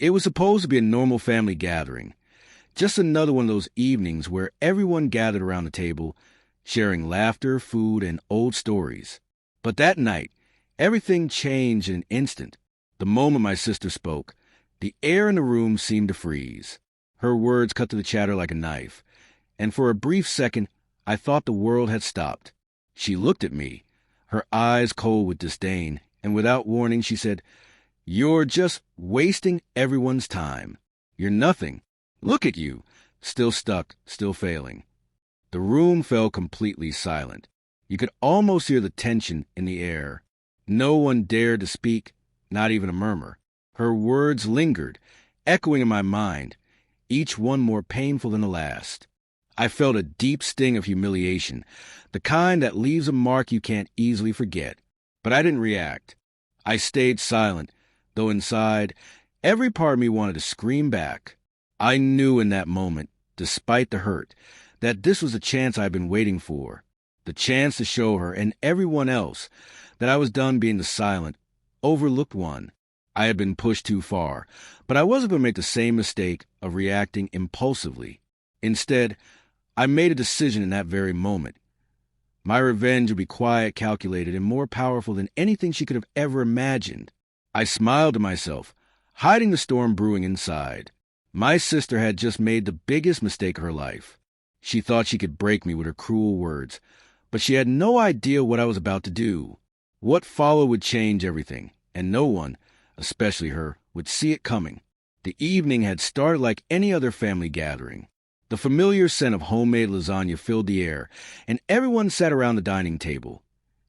It was supposed to be a normal family gathering, just another one of those evenings where everyone gathered around the table, sharing laughter, food, and old stories. But that night, everything changed in an instant. The moment my sister spoke, the air in the room seemed to freeze. Her words cut through the chatter like a knife, and for a brief second, I thought the world had stopped. She looked at me, her eyes cold with disdain, and without warning she said, "You're just wasting everyone's time. You're nothing. Look at you, still stuck, still failing." The room fell completely silent. You could almost hear the tension in the air. No one dared to speak, not even a murmur. Her words lingered, echoing in my mind, each one more painful than the last. I felt a deep sting of humiliation, the kind that leaves a mark you can't easily forget. But I didn't react. I stayed silent, though inside, every part of me wanted to scream back. I knew in that moment, despite the hurt, that this was the chance I'd been waiting for, the chance to show her and everyone else that I was done being the silent, overlooked one. I had been pushed too far, but I wasn't going to make the same mistake of reacting impulsively. Instead, I made a decision in that very moment. My revenge would be quiet, calculated, and more powerful than anything she could have ever imagined. I smiled to myself, hiding the storm brewing inside. My sister had just made the biggest mistake of her life. She thought she could break me with her cruel words, but she had no idea what I was about to do. What followed would change everything, and no one, especially her, would see it coming. The evening had started like any other family gathering. The familiar scent of homemade lasagna filled the air, and everyone sat around the dining table,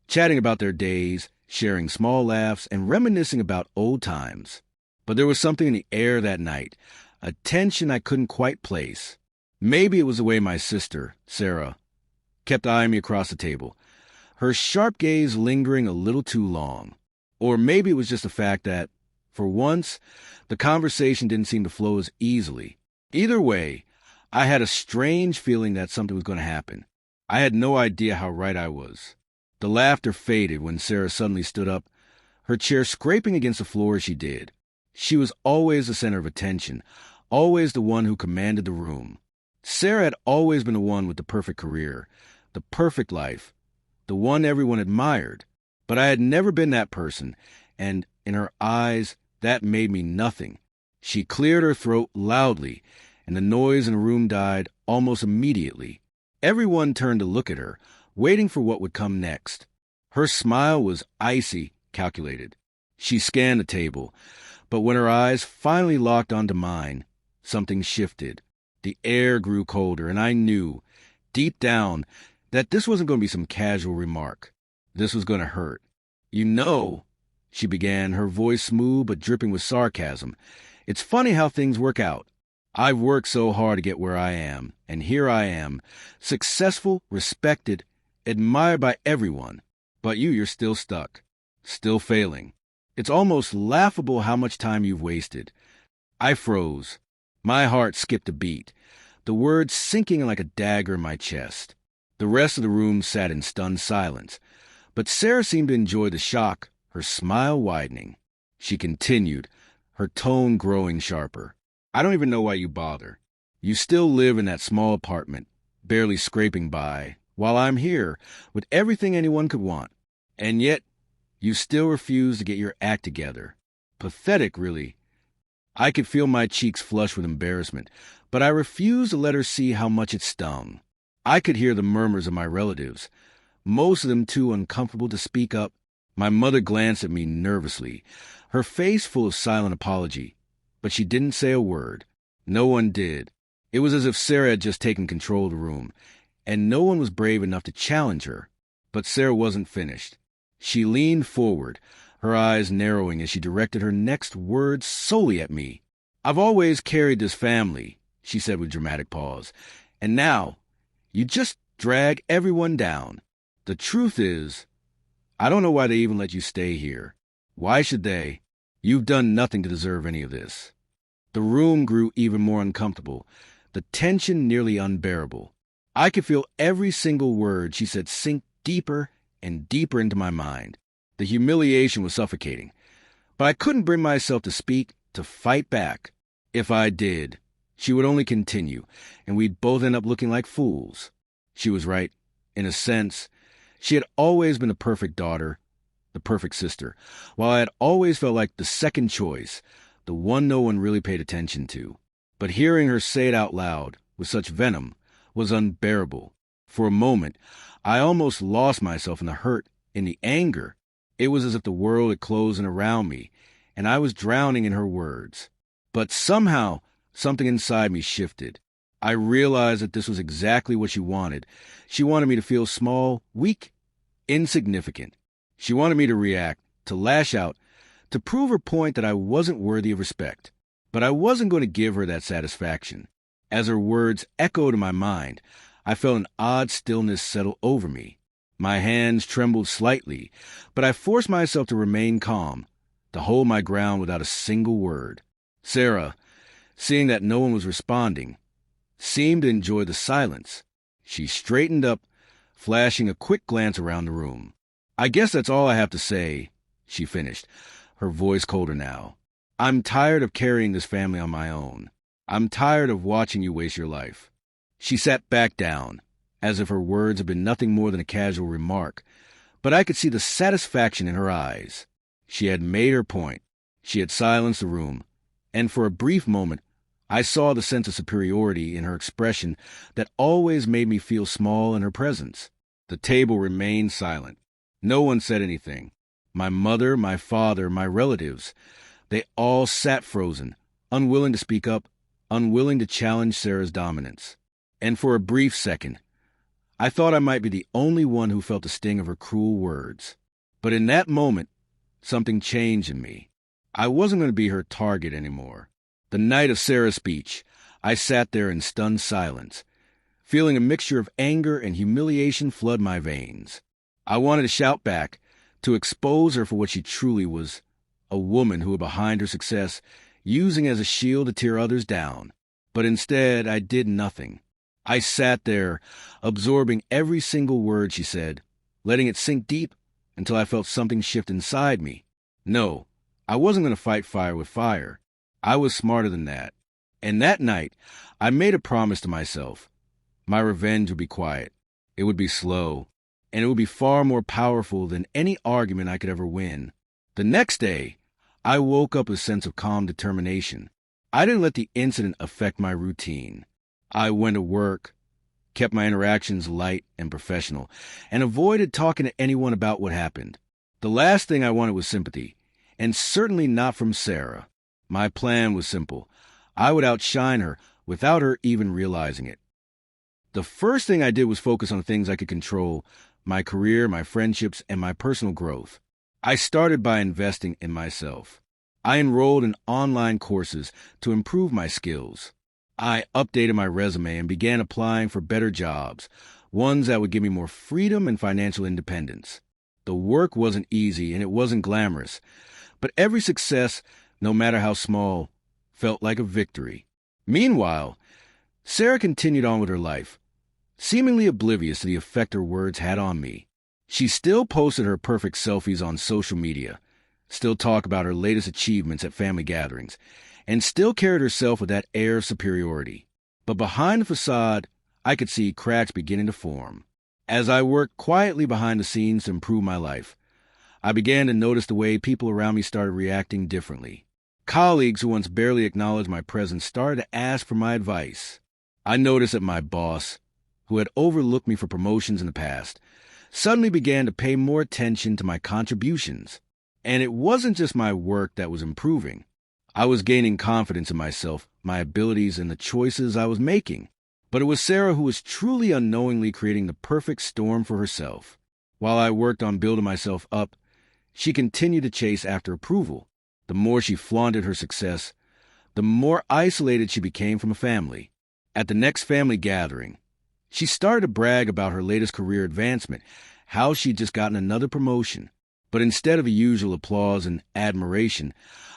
chatting about their days, sharing small laughs, and reminiscing about old times. But there was something in the air that night, a tension I couldn't quite place. Maybe it was the way my sister, Sarah, kept eyeing me across the table, her sharp gaze lingering a little too long. Or maybe it was just the fact that, for once, the conversation didn't seem to flow as easily. Either way, I had a strange feeling that something was going to happen. I had no idea how right I was. The laughter faded when Sarah suddenly stood up, her chair scraping against the floor as she did. She was always the center of attention, always the one who commanded the room. Sarah had always been the one with the perfect career, the perfect life, the one everyone admired. But I had never been that person, and in her eyes, that made me nothing. She cleared her throat loudly, and the noise in the room died almost immediately. Everyone turned to look at her, waiting for what would come next. Her smile was icy, calculated. She scanned the table, but when her eyes finally locked onto mine, something shifted. The air grew colder, and I knew, deep down, that this wasn't going to be some casual remark. This was going to hurt. "You know," she began, her voice smooth but dripping with sarcasm, "it's funny how things work out. I've worked so hard to get where I am, and here I am, successful, respected, admired by everyone. But you're still stuck, still failing. It's almost laughable how much time you've wasted." I froze. My heart skipped a beat, the words sinking like a dagger in my chest. The rest of the room sat in stunned silence, but Sarah seemed to enjoy the shock, her smile widening. She continued, her tone growing sharper. "I don't even know why you bother. You still live in that small apartment, barely scraping by, while I'm here, with everything anyone could want. And yet, you still refuse to get your act together. Pathetic, really." I could feel my cheeks flush with embarrassment, but I refused to let her see how much it stung. I could hear the murmurs of my relatives, most of them too uncomfortable to speak up. My mother glanced at me nervously, her face full of silent apology, but she didn't say a word. No one did. It was as if Sarah had just taken control of the room, and no one was brave enough to challenge her. But Sarah wasn't finished. She leaned forward, her eyes narrowing as she directed her next words solely at me. "I've always carried this family," she said with dramatic pause, "and now, you just drag everyone down. The truth is, I don't know why they even let you stay here. Why should they? You've done nothing to deserve any of this." The room grew even more uncomfortable, the tension nearly unbearable. I could feel every single word she said sink deeper and deeper into my mind. The humiliation was suffocating, but I couldn't bring myself to speak, to fight back. If I did, she would only continue, and we'd both end up looking like fools. She was right. In a sense, she had always been the perfect daughter, the perfect sister, while I had always felt like the second choice, the one no one really paid attention to. But hearing her say it out loud, with such venom, was unbearable. For a moment, I almost lost myself in the hurt, in the anger. It was as if the world had closed in around me, and I was drowning in her words. But somehow, something inside me shifted. I realized that this was exactly what she wanted. She wanted me to feel small, weak, insignificant. She wanted me to react, to lash out, to prove her point that I wasn't worthy of respect. But I wasn't going to give her that satisfaction. As her words echoed in my mind, I felt an odd stillness settle over me. My hands trembled slightly, but I forced myself to remain calm, to hold my ground without a single word. Sarah, seeing that no one was responding, seemed to enjoy the silence. She straightened up, flashing a quick glance around the room. "I guess that's all I have to say," she finished, her voice colder now. "I'm tired of carrying this family on my own. I'm tired of watching you waste your life." She sat back down, as if her words had been nothing more than a casual remark, but I could see the satisfaction in her eyes. She had made her point. She had silenced the room, and for a brief moment, I saw the sense of superiority in her expression that always made me feel small in her presence. The table remained silent. No one said anything. My mother, my father, my relatives, they all sat frozen, unwilling to speak up, unwilling to challenge Sarah's dominance. And for a brief second, I thought I might be the only one who felt the sting of her cruel words. But in that moment, something changed in me. I wasn't going to be her target anymore. The night of Sarah's speech, I sat there in stunned silence, feeling a mixture of anger and humiliation flood my veins. I wanted to shout back, to expose her for what she truly was, a woman who, behind her success, using as a shield to tear others down. But instead, I did nothing. I sat there, absorbing every single word she said, letting it sink deep until I felt something shift inside me. No, I wasn't going to fight fire with fire. I was smarter than that. And that night, I made a promise to myself. My revenge would be quiet. It would be slow. And it would be far more powerful than any argument I could ever win. The next day, I woke up with a sense of calm determination. I didn't let the incident affect my routine. I went to work, kept my interactions light and professional, and avoided talking to anyone about what happened. The last thing I wanted was sympathy, and certainly not from Sarah. My plan was simple. I would outshine her without her even realizing it. The first thing I did was focus on things I could control: my career, my friendships, and my personal growth. I started by investing in myself. I enrolled in online courses to improve my skills. I updated my resume and began applying for better jobs, ones that would give me more freedom and financial independence. The work wasn't easy and it wasn't glamorous, but every success, no matter how small, felt like a victory. Meanwhile, Sarah continued on with her life, seemingly oblivious to the effect her words had on me. She still posted her perfect selfies on social media, still talked about her latest achievements at family gatherings, and still carried herself with that air of superiority. But behind the facade, I could see cracks beginning to form. As I worked quietly behind the scenes to improve my life, I began to notice the way people around me started reacting differently. Colleagues who once barely acknowledged my presence started to ask for my advice. I noticed that my boss, who had overlooked me for promotions in the past, suddenly began to pay more attention to my contributions. And it wasn't just my work that was improving. I was gaining confidence in myself, my abilities, and the choices I was making. But it was Sarah who was truly unknowingly creating the perfect storm for herself. While I worked on building myself up, she continued to chase after approval. The more she flaunted her success, the more isolated she became from a family. At the next family gathering, she started to brag about her latest career advancement, how she'd just gotten another promotion. But instead of the usual applause and admiration,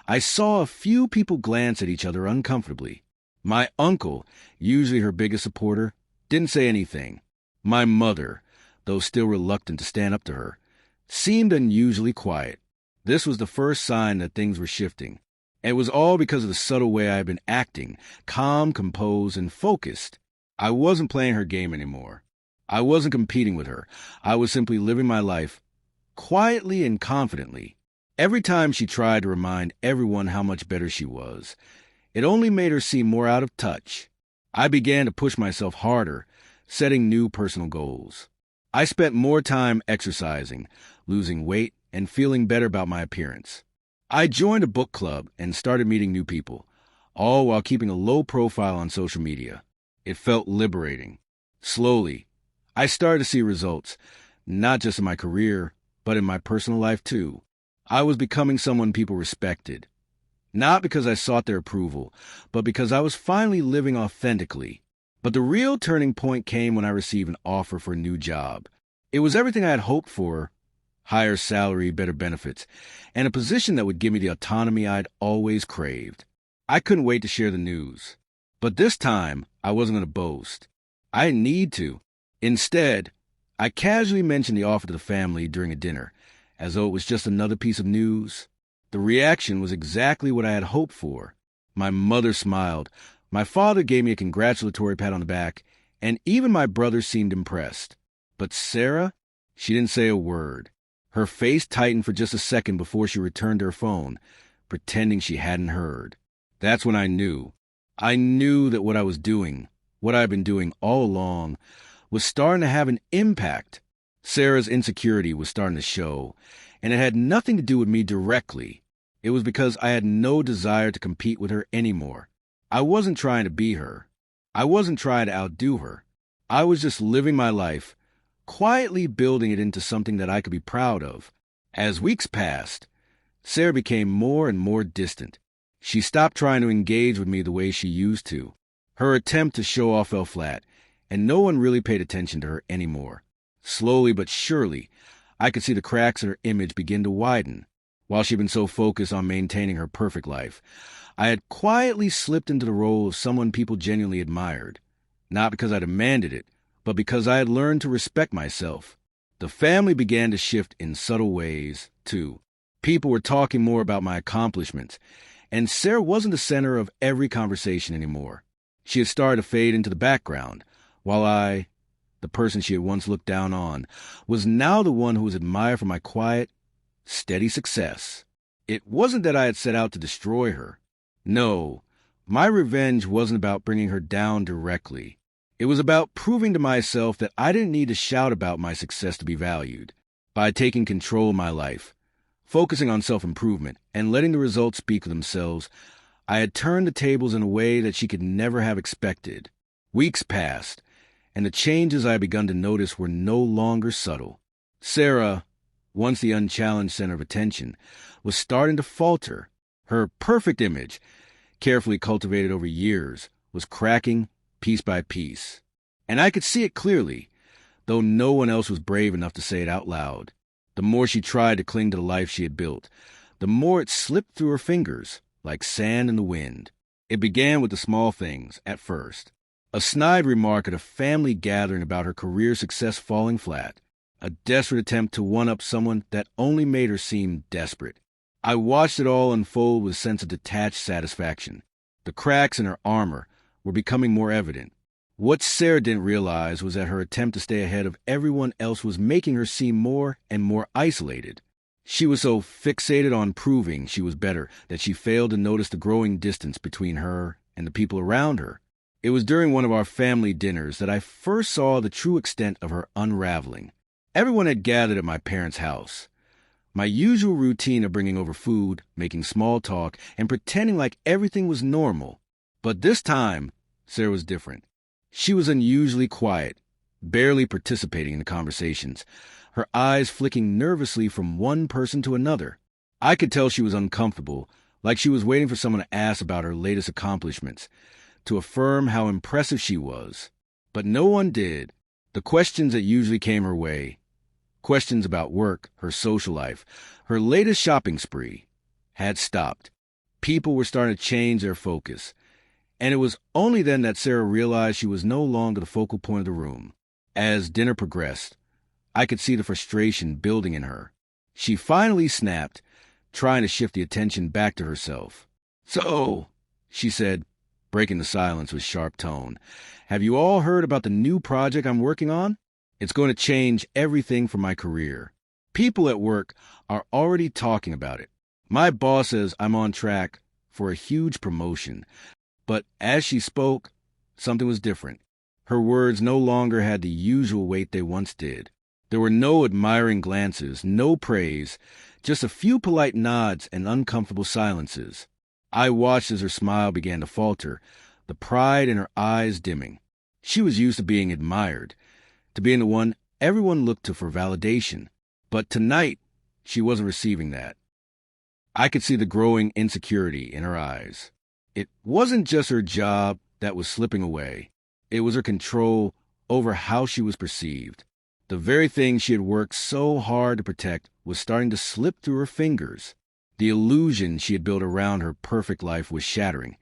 I saw a few people glance at each other uncomfortably. My uncle, usually her biggest supporter, didn't say anything. My mother, though still reluctant to stand up to her, seemed unusually quiet. This was the first sign that things were shifting. And it was all because of the subtle way I had been acting, calm, composed, and focused. I wasn't playing her game anymore. I wasn't competing with her. I was simply living my life quietly and confidently. Every time she tried to remind everyone how much better she was, it only made her seem more out of touch. I began to push myself harder, setting new personal goals. I spent more time exercising, losing weight, and feeling better about my appearance. I joined a book club and started meeting new people, all while keeping a low profile on social media. It felt liberating. Slowly, I started to see results, not just in my career, but in my personal life too. I was becoming someone people respected. Not because I sought their approval, but because I was finally living authentically. But the real turning point came when I received an offer for a new job. It was everything I had hoped for: higher salary, better benefits, and a position that would give me the autonomy I'd always craved. I couldn't wait to share the news. But this time, I wasn't going to boast. I didn't need to. Instead, I casually mentioned the offer to the family during a dinner, as though it was just another piece of news. The reaction was exactly what I had hoped for. My mother smiled, my father gave me a congratulatory pat on the back, and even my brother seemed impressed. But Sarah, she didn't say a word. Her face tightened for just a second before she returned to her phone, pretending she hadn't heard. That's when I knew. I knew that what I was doing, what I'd been doing all along, was starting to have an impact. Sarah's insecurity was starting to show, and it had nothing to do with me directly. It was because I had no desire to compete with her anymore. I wasn't trying to be her. I wasn't trying to outdo her. I was just living my life, quietly building it into something that I could be proud of. As weeks passed, Sarah became more and more distant. She stopped trying to engage with me the way she used to. Her attempt to show off fell flat, and no one really paid attention to her anymore. Slowly but surely, I could see the cracks in her image begin to widen. While she'd been so focused on maintaining her perfect life, I had quietly slipped into the role of someone people genuinely admired. Not because I demanded it, but because I had learned to respect myself. The family began to shift in subtle ways, too. People were talking more about my accomplishments, and Sarah wasn't the center of every conversation anymore. She had started to fade into the background, while I, the person she had once looked down on, was now the one who was admired for my quiet, steady success. It wasn't that I had set out to destroy her. No, my revenge wasn't about bringing her down directly. It was about proving to myself that I didn't need to shout about my success to be valued. By taking control of my life, focusing on self-improvement, and letting the results speak for themselves, I had turned the tables in a way that she could never have expected. Weeks passed, and the changes I had begun to notice were no longer subtle. Sarah, once the unchallenged center of attention, was starting to falter. Her perfect image, carefully cultivated over years, was cracking piece by piece. And I could see it clearly, though no one else was brave enough to say it out loud. The more she tried to cling to the life she had built, the more it slipped through her fingers, like sand in the wind. It began with the small things, at first. A snide remark at a family gathering about her career success falling flat. A desperate attempt to one-up someone that only made her seem desperate. I watched it all unfold with a sense of detached satisfaction. The cracks in her armor were becoming more evident. What Sarah didn't realize was that her attempt to stay ahead of everyone else was making her seem more and more isolated. She was so fixated on proving she was better that she failed to notice the growing distance between her and the people around her. It was during one of our family dinners that I first saw the true extent of her unraveling. Everyone had gathered at my parents' house. My usual routine of bringing over food, making small talk, and pretending like everything was normal. But this time, Sarah was different. She was unusually quiet, barely participating in the conversations, her eyes flicking nervously from one person to another. I could tell she was uncomfortable, like she was waiting for someone to ask about her latest accomplishments, to affirm how impressive she was. But no one did. The questions that usually came her way, questions about work, her social life, her latest shopping spree, had stopped. People were starting to change their focus. And it was only then that Sarah realized she was no longer the focal point of the room. As dinner progressed, I could see the frustration building in her. She finally snapped, trying to shift the attention back to herself. "So," she said, breaking the silence with sharp tone, "have you all heard about the new project I'm working on? It's going to change everything for my career. People at work are already talking about it. My boss says I'm on track for a huge promotion." But as she spoke, something was different. Her words no longer had the usual weight they once did. There were no admiring glances, no praise, just a few polite nods and uncomfortable silences. I watched as her smile began to falter, the pride in her eyes dimming. She was used to being admired, to being the one everyone looked to for validation. But tonight, she wasn't receiving that. I could see the growing insecurity in her eyes. It wasn't just her job that was slipping away. It was her control over how she was perceived. The very thing she had worked so hard to protect was starting to slip through her fingers. The illusion she had built around her perfect life was shattering,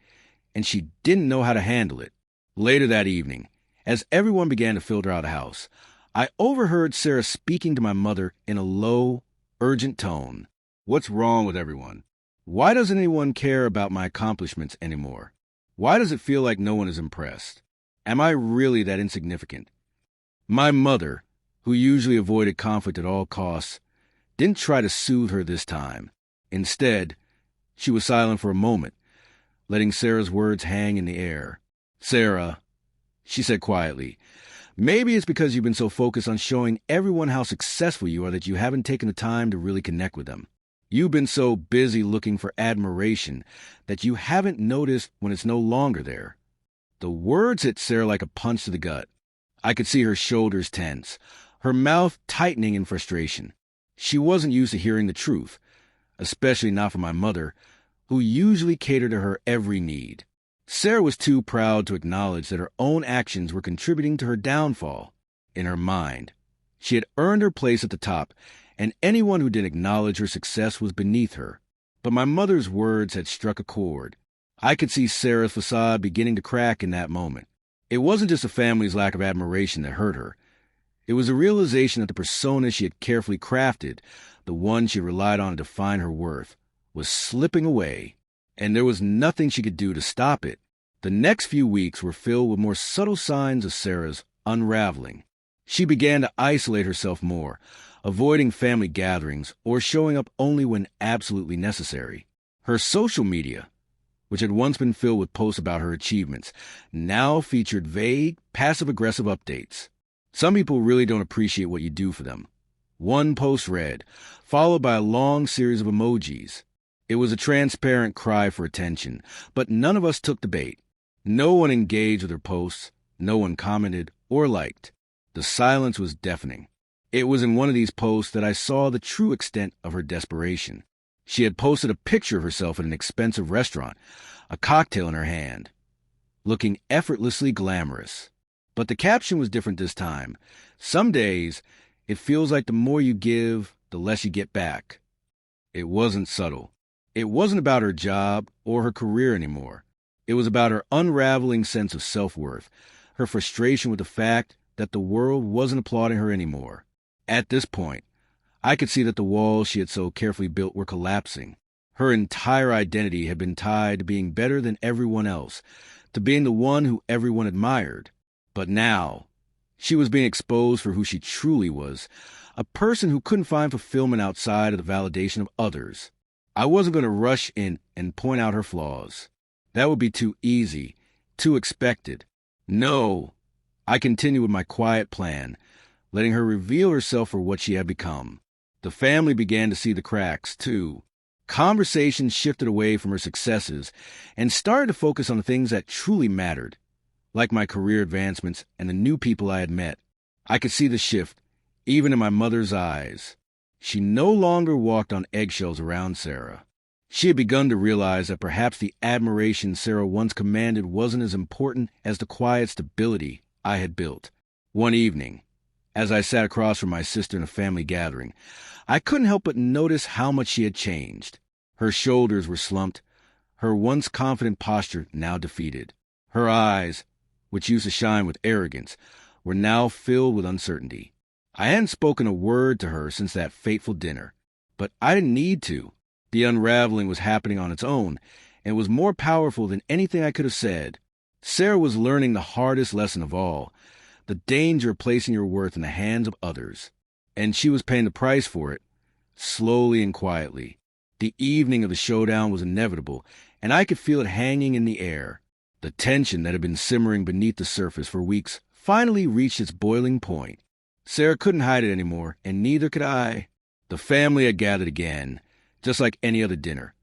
and she didn't know how to handle it. Later that evening, as everyone began to filter out of the house, I overheard Sarah speaking to my mother in a low, urgent tone. "What's wrong with everyone? Why doesn't anyone care about my accomplishments anymore? Why does it feel like no one is impressed? Am I really that insignificant?" My mother, who usually avoided conflict at all costs, didn't try to soothe her this time. Instead, she was silent for a moment, letting Sarah's words hang in the air. "Sarah," she said quietly, "maybe it's because you've been so focused on showing everyone how successful you are that you haven't taken the time to really connect with them. You've been so busy looking for admiration that you haven't noticed when it's no longer there." The words hit Sarah like a punch to the gut. I could see her shoulders tense, her mouth tightening in frustration. She wasn't used to hearing the truth, especially not from my mother, who usually catered to her every need. Sarah was too proud to acknowledge that her own actions were contributing to her downfall. In her mind, she had earned her place at the top, and anyone who didn't acknowledge her success was beneath her. But my mother's words had struck a chord. I could see Sarah's facade beginning to crack in that moment. It wasn't just the family's lack of admiration that hurt her. It was a realization that the persona she had carefully crafted, the one she relied on to define her worth, was slipping away, and there was nothing she could do to stop it. The next few weeks were filled with more subtle signs of Sarah's unraveling. She began to isolate herself more, avoiding family gatherings or showing up only when absolutely necessary. Her social media, which had once been filled with posts about her achievements, now featured vague, passive-aggressive updates. Some people really don't appreciate what you do for them. One post read, followed by a long series of emojis. It was a transparent cry for attention, but none of us took the bait. No one engaged with her posts, no one commented or liked. The silence was deafening. It was in one of these posts that I saw the true extent of her desperation. She had posted a picture of herself at an expensive restaurant, a cocktail in her hand, looking effortlessly glamorous. But the caption was different this time. "Some days, it feels like the more you give, the less you get back." It wasn't subtle. It wasn't about her job or her career anymore. It was about her unraveling sense of self-worth, her frustration with the fact that the world wasn't applauding her anymore. At this point, I could see that the walls she had so carefully built were collapsing. Her entire identity had been tied to being better than everyone else, to being the one who everyone admired. But now, she was being exposed for who she truly was, a person who couldn't find fulfillment outside of the validation of others. I wasn't going to rush in and point out her flaws. That would be too easy, too expected. No, I continued with my quiet plan, letting her reveal herself for what she had become. The family began to see the cracks, too. Conversations shifted away from her successes and started to focus on the things that truly mattered, like my career advancements and the new people I had met. I could see the shift, even in my mother's eyes. She no longer walked on eggshells around Sarah. She had begun to realize that perhaps the admiration Sarah once commanded wasn't as important as the quiet stability I had built. One evening, as I sat across from my sister in a family gathering, I couldn't help but notice how much she had changed. Her shoulders were slumped, her once confident posture now defeated. Her eyes, which used to shine with arrogance, were now filled with uncertainty. I hadn't spoken a word to her since that fateful dinner, but I didn't need to. The unraveling was happening on its own, and was more powerful than anything I could have said. Sarah was learning the hardest lesson of all, the danger of placing your worth in the hands of others. And she was paying the price for it, slowly and quietly. The evening of the showdown was inevitable, and I could feel it hanging in the air. The tension that had been simmering beneath the surface for weeks finally reached its boiling point. Sarah couldn't hide it anymore, and neither could I. The family had gathered again, just like any other dinner.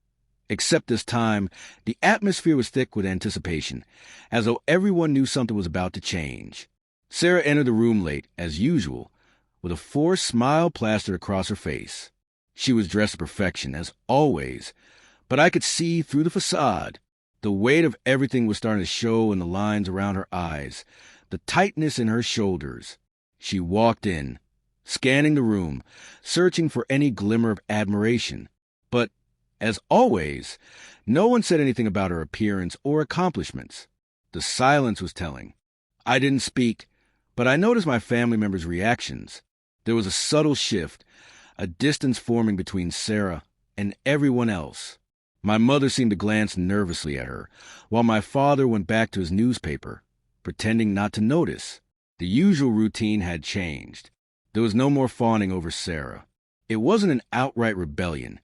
Except this time, the atmosphere was thick with anticipation, as though everyone knew something was about to change. Sarah entered the room late, as usual, with a forced smile plastered across her face. She was dressed to perfection, as always, but I could see through the facade. The weight of everything was starting to show in the lines around her eyes, the tightness in her shoulders. She walked in, scanning the room, searching for any glimmer of admiration. But, as always, no one said anything about her appearance or accomplishments. The silence was telling. I didn't speak, but I noticed my family members' reactions. There was a subtle shift, a distance forming between Sarah and everyone else. My mother seemed to glance nervously at her, while my father went back to his newspaper, pretending not to notice. The usual routine had changed. There was no more fawning over Sarah. It wasn't an outright rebellion.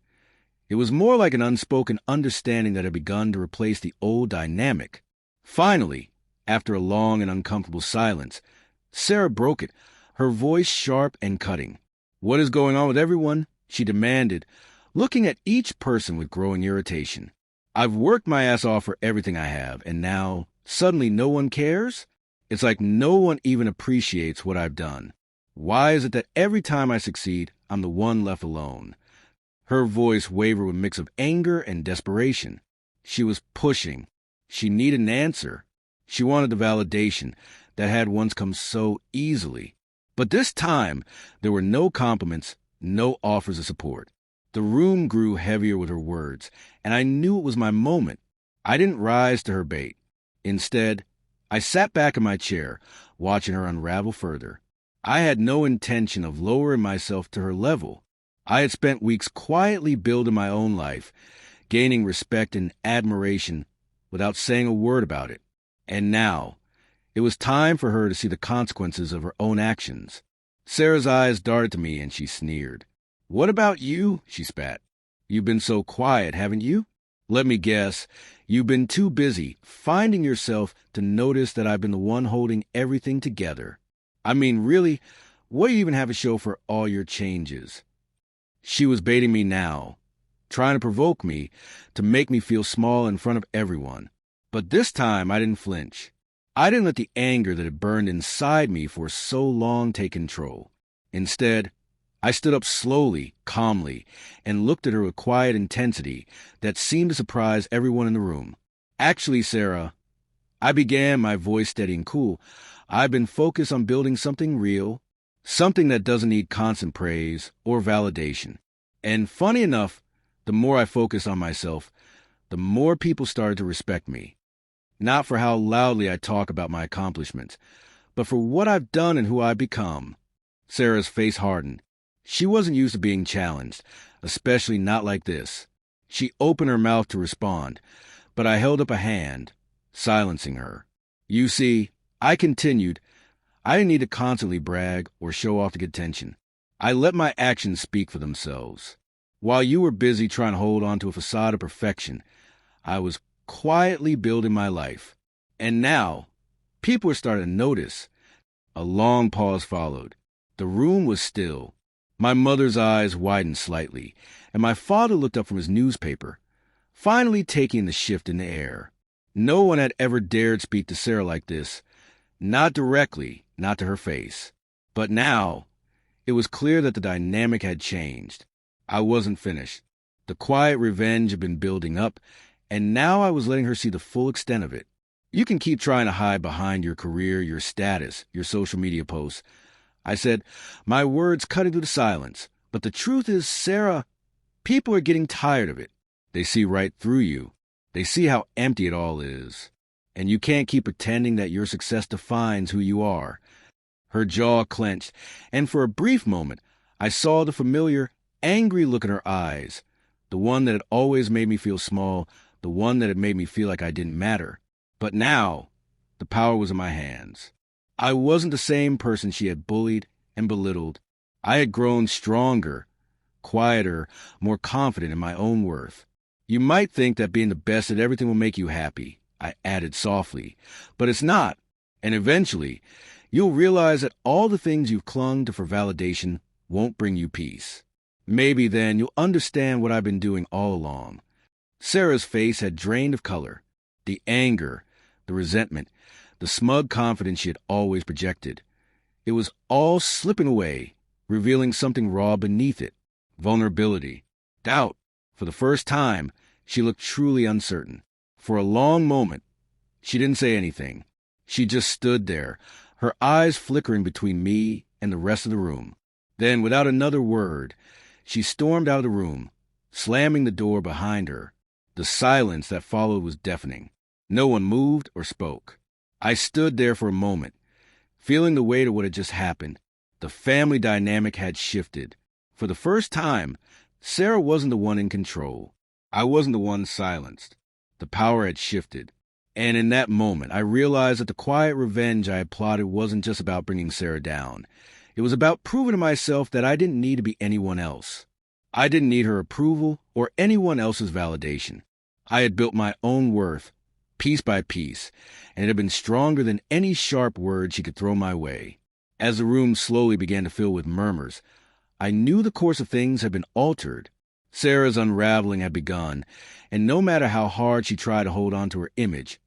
It was more like an unspoken understanding that had begun to replace the old dynamic. Finally, after a long and uncomfortable silence, Sarah broke it, her voice sharp and cutting. "What is going on with everyone?" she demanded, looking at each person with growing irritation. "I've worked my ass off for everything I have, and now, suddenly no one cares? It's like no one even appreciates what I've done. Why is it that every time I succeed, I'm the one left alone?" Her voice wavered with a mix of anger and desperation. She was pushing. She needed an answer. She wanted the validation that had once come so easily. But this time, there were no compliments, no offers of support. The room grew heavier with her words, and I knew it was my moment. I didn't rise to her bait. Instead, I sat back in my chair, watching her unravel further. I had no intention of lowering myself to her level. I had spent weeks quietly building my own life, gaining respect and admiration without saying a word about it. And now, it was time for her to see the consequences of her own actions. Sarah's eyes darted to me and she sneered. "What about you?" she spat. "You've been so quiet, haven't you? Let me guess, you've been too busy finding yourself to notice that I've been the one holding everything together. I mean, really, what do you even have to show for all your changes?" She was baiting me now, trying to provoke me, to make me feel small in front of everyone. But this time I didn't flinch. I didn't let the anger that had burned inside me for so long take control. Instead, I stood up slowly, calmly, and looked at her with quiet intensity that seemed to surprise everyone in the room. "Actually, Sarah," I began, my voice steady and cool, "I've been focused on building something real, something that doesn't need constant praise or validation. And funny enough, the more I focused on myself, the more people started to respect me. Not for how loudly I talk about my accomplishments, but for what I've done and who I've become." Sarah's face hardened. She wasn't used to being challenged, especially not like this. She opened her mouth to respond, but I held up a hand, silencing her. "You see," I continued, "I didn't need to constantly brag or show off to get attention. I let my actions speak for themselves. While you were busy trying to hold on to a facade of perfection, I was quietly building my life. And now, people were starting to notice." A long pause followed. The room was still. My mother's eyes widened slightly, and my father looked up from his newspaper, finally taking the shift in the air. No one had ever dared speak to Sarah like this. Not directly, not to her face. But now, it was clear that the dynamic had changed. I wasn't finished. The quiet revenge had been building up, and now I was letting her see the full extent of it. "You can keep trying to hide behind your career, your status, your social media posts," I said, my words cutting through the silence. "But the truth is, Sarah, people are getting tired of it. They see right through you. They see how empty it all is. And you can't keep pretending that your success defines who you are." Her jaw clenched, and for a brief moment, I saw the familiar, angry look in her eyes, the one that had always made me feel small, the one that had made me feel like I didn't matter. But now, the power was in my hands. I wasn't the same person she had bullied and belittled. I had grown stronger, quieter, more confident in my own worth. You might think that being the best at everything will make you happy, I added softly, but it's not. And eventually, you'll realize that all the things you've clung to for validation won't bring you peace. Maybe then you'll understand what I've been doing all along. Sarah's face had drained of color. The anger, the resentment, the smug confidence she had always projected. It was all slipping away, revealing something raw beneath it. Vulnerability, doubt. For the first time, she looked truly uncertain. For a long moment, she didn't say anything. She just stood there, her eyes flickering between me and the rest of the room. Then, without another word, she stormed out of the room, slamming the door behind her. The silence that followed was deafening. No one moved or spoke. I stood there for a moment, feeling the weight of what had just happened. The family dynamic had shifted. For the first time, Sarah wasn't the one in control. I wasn't the one silenced. The power had shifted. And in that moment, I realized that the quiet revenge I had plotted wasn't just about bringing Sarah down. It was about proving to myself that I didn't need to be anyone else. I didn't need her approval or anyone else's validation. I had built my own worth, piece by piece, and it had been stronger than any sharp word she could throw my way. As the room slowly began to fill with murmurs, I knew the course of things had been altered. Sarah's unraveling had begun, and no matter how hard she tried to hold on to her image,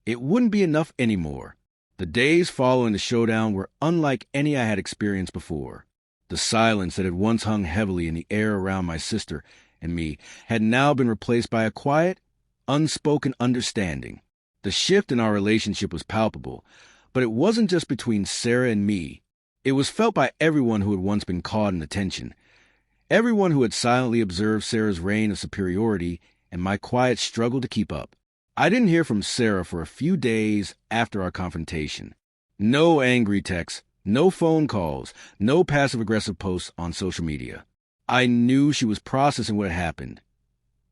it wouldn't be enough anymore. The days following the showdown were unlike any I had experienced before. The silence that had once hung heavily in the air around my sister and me had now been replaced by a quiet, unspoken understanding. The shift in our relationship was palpable, but it wasn't just between Sarah and me. It was felt by everyone who had once been caught in the tension. Everyone who had silently observed Sarah's reign of superiority and my quiet struggle to keep up. I didn't hear from Sarah for a few days after our confrontation. No angry texts, no phone calls, no passive-aggressive posts on social media. I knew she was processing what had happened,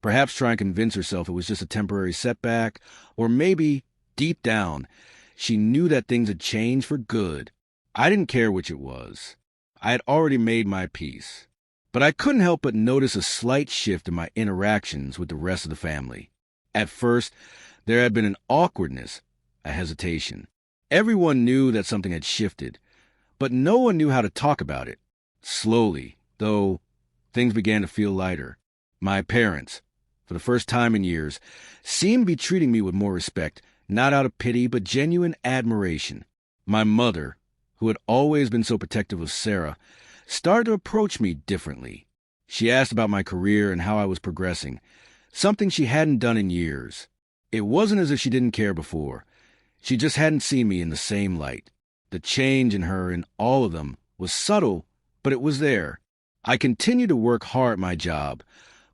perhaps trying to convince herself it was just a temporary setback, or maybe, deep down, she knew that things had changed for good. I didn't care which it was. I had already made my peace. But I couldn't help but notice a slight shift in my interactions with the rest of the family. At first, there had been an awkwardness, a hesitation. Everyone knew that something had shifted, but no one knew how to talk about it. Slowly, though, things began to feel lighter. My parents, for the first time in years, seemed to be treating me with more respect, not out of pity, but genuine admiration. My mother, who had always been so protective of Sarah, started to approach me differently. She asked about my career and how I was progressing, something she hadn't done in years. It wasn't as if she didn't care before. She just hadn't seen me in the same light. The change in her and all of them was subtle, but it was there. I continued to work hard at my job,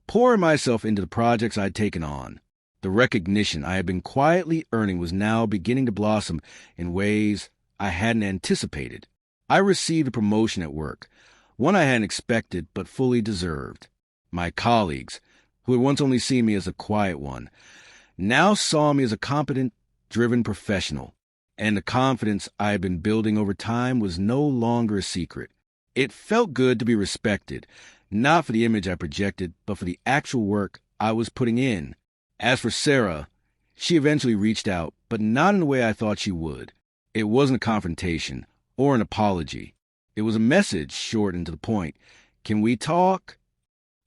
pouring myself into the projects I'd taken on. The recognition I had been quietly earning was now beginning to blossom in ways I hadn't anticipated. I received a promotion at work, one I hadn't expected but fully deserved. My colleagues, who had once only seen me as a quiet one, now saw me as a competent, driven professional, and the confidence I had been building over time was no longer a secret. It felt good to be respected, not for the image I projected, but for the actual work I was putting in. As for Sarah, she eventually reached out, but not in the way I thought she would. It wasn't a confrontation or an apology. It was a message, short and to the point. Can we talk?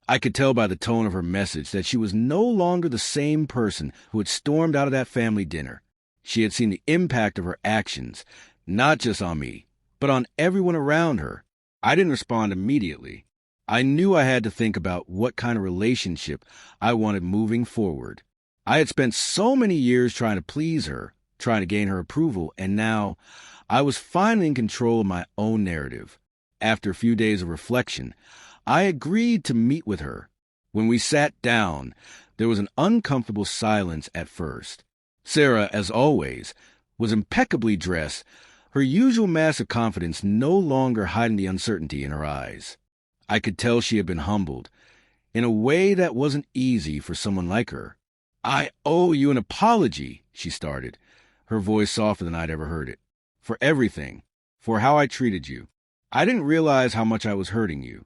I could tell by the tone of her message that she was no longer the same person who had stormed out of that family dinner. She had seen the impact of her actions, not just on me, but on everyone around her. I didn't respond immediately. I knew I had to think about what kind of relationship I wanted moving forward. I had spent so many years trying to please her, trying to gain her approval, and now I was finally in control of my own narrative. After a few days of reflection, I agreed to meet with her. When we sat down, there was an uncomfortable silence at first. Sarah, as always, was impeccably dressed, her usual mask of confidence no longer hiding the uncertainty in her eyes. I could tell she had been humbled, in a way that wasn't easy for someone like her. I owe you an apology, she started, her voice softer than I'd ever heard it. For everything. For how I treated you. I didn't realize how much I was hurting you.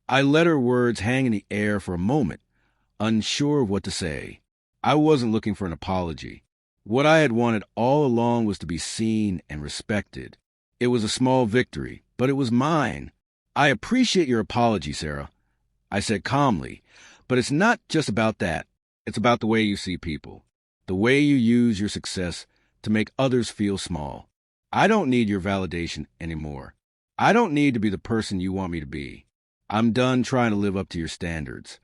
I let her words hang in the air for a moment, unsure of what to say. I wasn't looking for an apology. What I had wanted all along was to be seen and respected. It was a small victory, but it was mine. I appreciate your apology, Sarah, I said calmly, but it's not just about that. It's about the way you see people, the way you use your success to make others feel small. I don't need your validation anymore. I don't need to be the person you want me to be. I'm done trying to live up to your standards.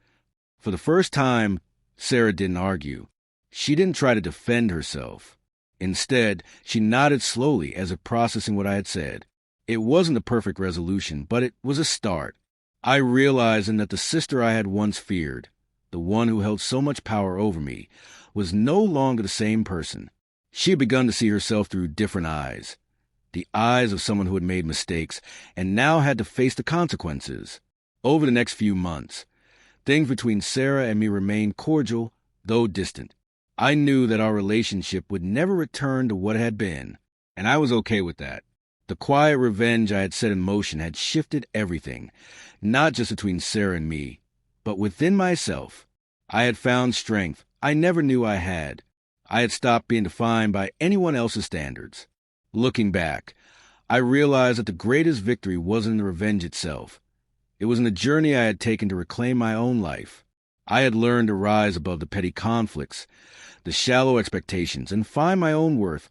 For the first time, Sarah didn't argue. She didn't try to defend herself. Instead, she nodded slowly as if processing what I had said. It wasn't a perfect resolution, but it was a start. I realized then that the sister I had once feared, the one who held so much power over me, was no longer the same person. She had begun to see herself through different eyes, the eyes of someone who had made mistakes and now had to face the consequences. Over the next few months, things between Sarah and me remained cordial, though distant. I knew that our relationship would never return to what it had been, and I was okay with that. The quiet revenge I had set in motion had shifted everything, not just between Sarah and me, but within myself. I had found strength I never knew I had. I had stopped being defined by anyone else's standards. Looking back, I realized that the greatest victory wasn't in the revenge itself. It was in the journey I had taken to reclaim my own life. I had learned to rise above the petty conflicts, the shallow expectations, and find my own worth,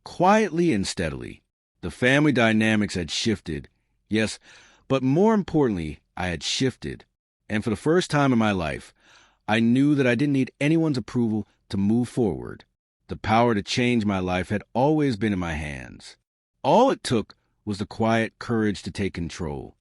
quietly and steadily. The family dynamics had shifted, yes, but more importantly, I had shifted. And for the first time in my life, I knew that I didn't need anyone's approval to move forward. The power to change my life had always been in my hands. All it took was the quiet courage to take control.